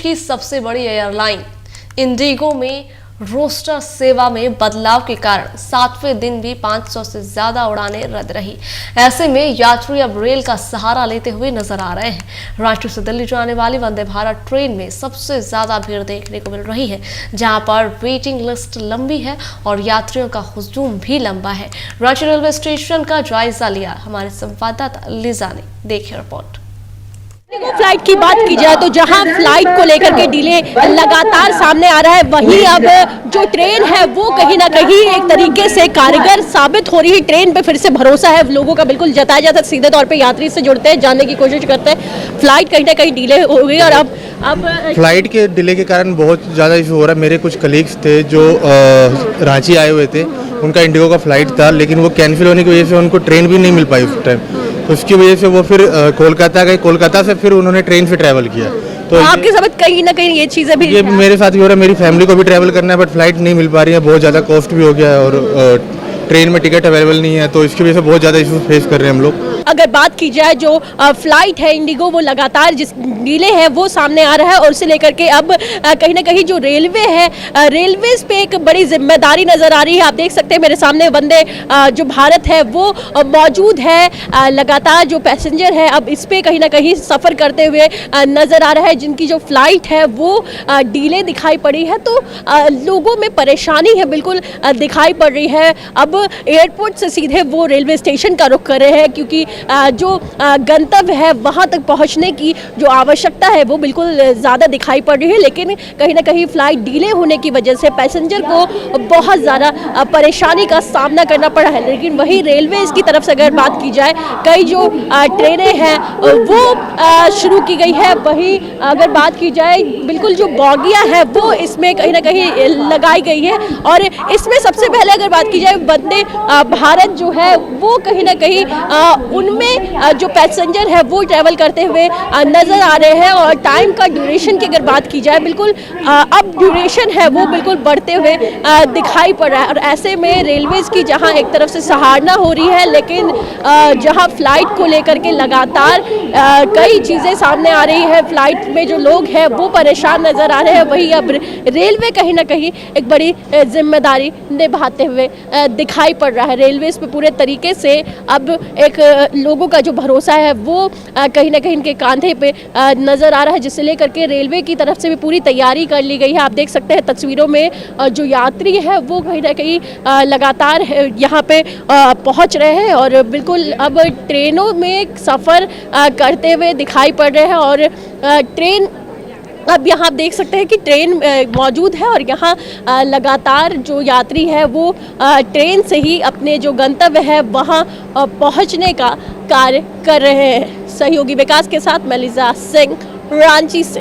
की सबसे बड़ी एयरलाइन इंडिगो में रोस्टर सेवा में बदलाव के कारण 7वें दिन भी 500 से ज्यादा उड़ानें रद्द रही। ऐसे में यात्री अब रेल का सहारा लेते हुए नजर आ रहे हैं। रांची से दिल्ली जाने वाली वंदे भारत ट्रेन में सबसे ज्यादा भीड़ देखने को मिल रही है, जहां पर वेटिंग लिस्ट लंबी है और यात्रियों का हुजूम भी लंबा है। रांची रेलवे स्टेशन का जायजा लिया हमारे संवाददाता लिजा ने, देखिए रिपोर्ट। फ्लाइट की बात की जाए तो जहां फ्लाइट को लेकर के डिले लगातार सामने आ रहा है, वहीं अब जो ट्रेन है वो कहीं ना कहीं एक तरीके से कारगर साबित हो रही है। ट्रेन पे फिर से भरोसा है लोगों का बिल्कुल जताया जाता है। सीधे तौर पे यात्री से जुड़ते हैं, जानने की कोशिश करते हैं। फ्लाइट कहीं ना कहीं डिले हो गई और अब फ्लाइट के डिले के कारण बहुत ज़्यादा इशू हो रहा है। मेरे कुछ कलीग्स थे जो रांची आए हुए थे, उनका इंडिगो का फ्लाइट था, लेकिन वो कैंसिल होने की वजह से उनको ट्रेन भी नहीं मिल पाई उस टाइम। उसकी वजह से वो फिर कोलकाता गए, कोलकाता से फिर उन्होंने ट्रेन से ट्रैवल किया। तो आपके साथ कहीं ना कहीं ये चीज़ें भी मेरे साथ भी हो रहा है। मेरी फैमिली को भी ट्रैवल करना है, बट फ्लाइट नहीं मिल पा रही है। बहुत ज़्यादा कॉस्ट भी हो गया है और ट्रेन में टिकट अवेलेबल नहीं है, तो इसकी वजह से बहुत ज़्यादा इशू फेस कर रहे हैं हम लोग। अगर बात की जाए जो फ्लाइट है इंडिगो, वो लगातार जिस डिले है वो सामने आ रहा है और उसे लेकर के अब कहीं ना कहीं जो रेलवे है, रेलवेज पे एक बड़ी जिम्मेदारी नजर आ रही है। आप देख सकते हैं मेरे सामने वंदे जो भारत है वो मौजूद है। लगातार जो पैसेंजर है अब इस पे कहीं ना कहीं सफ़र करते हुए नजर आ रहा है। जिनकी जो फ्लाइट है वो डिले दिखाई पड़ी है, तो लोगों में परेशानी है बिल्कुल दिखाई पड़ रही है। अब एयरपोर्ट से सीधे वो रेलवे स्टेशन का रुख कर रहे हैं, क्योंकि जो गंतव्य है वहां तक पहुंचने की जो आवश्यकता है वो बिल्कुल ज़्यादा दिखाई पड़ रही है। लेकिन कहीं ना कहीं फ्लाइट डिले होने की वजह से पैसेंजर को बहुत ज़्यादा परेशानी का सामना करना पड़ा है। लेकिन वही रेलवे की तरफ से अगर बात की जाए, कई जो ट्रेनें हैं वो शुरू की गई है। वही अगर बात की जाए बिल्कुल जो बॉगियाँ हैं वो इसमें कहीं ना कहीं लगाई गई है। और इसमें सबसे पहले अगर बात की जाए वंदे भारत जो है वो कहीं ना कहीं उनमें जो पैसेंजर है वो ट्रैवल करते हुए नज़र आ रहे हैं। और टाइम का ड्यूरेशन की अगर बात की जाए, बिल्कुल अब ड्यूरेशन है वो बिल्कुल बढ़ते हुए दिखाई पड़ रहा है। और ऐसे में रेलवेज की जहां एक तरफ से सराहना हो रही है, लेकिन जहां फ्लाइट को लेकर के लगातार कई चीज़ें सामने आ रही है, फ्लाइट में जो लोग हैं वो परेशान नज़र आ रहे हैं, वहीं अब रेलवे कहीं ना कहीं एक बड़ी जिम्मेदारी निभाते हुए दिखाई पड़ रहा है। रेलवेज पे पूरे तरीके से अब एक लोगों का जो भरोसा है वो कहीं ना कहीं इनके कांधे पे नज़र आ रहा है, जिससे लेकर के रेलवे की तरफ से भी पूरी तैयारी कर ली गई है। आप देख सकते हैं तस्वीरों में जो यात्री है वो कहीं ना कहीं लगातार यहाँ पे पहुँच रहे हैं और बिल्कुल अब ट्रेनों में सफ़र करते हुए दिखाई पड़ रहे हैं। और ट्रेन अब यहाँ आप देख सकते हैं कि ट्रेन मौजूद है और यहाँ लगातार जो यात्री है वो ट्रेन से ही अपने जो गंतव्य है वहाँ पहुँचने का कार्य कर रहे हैं। सहयोगी विकास के साथ मैं लिजा सिंह, रांची से।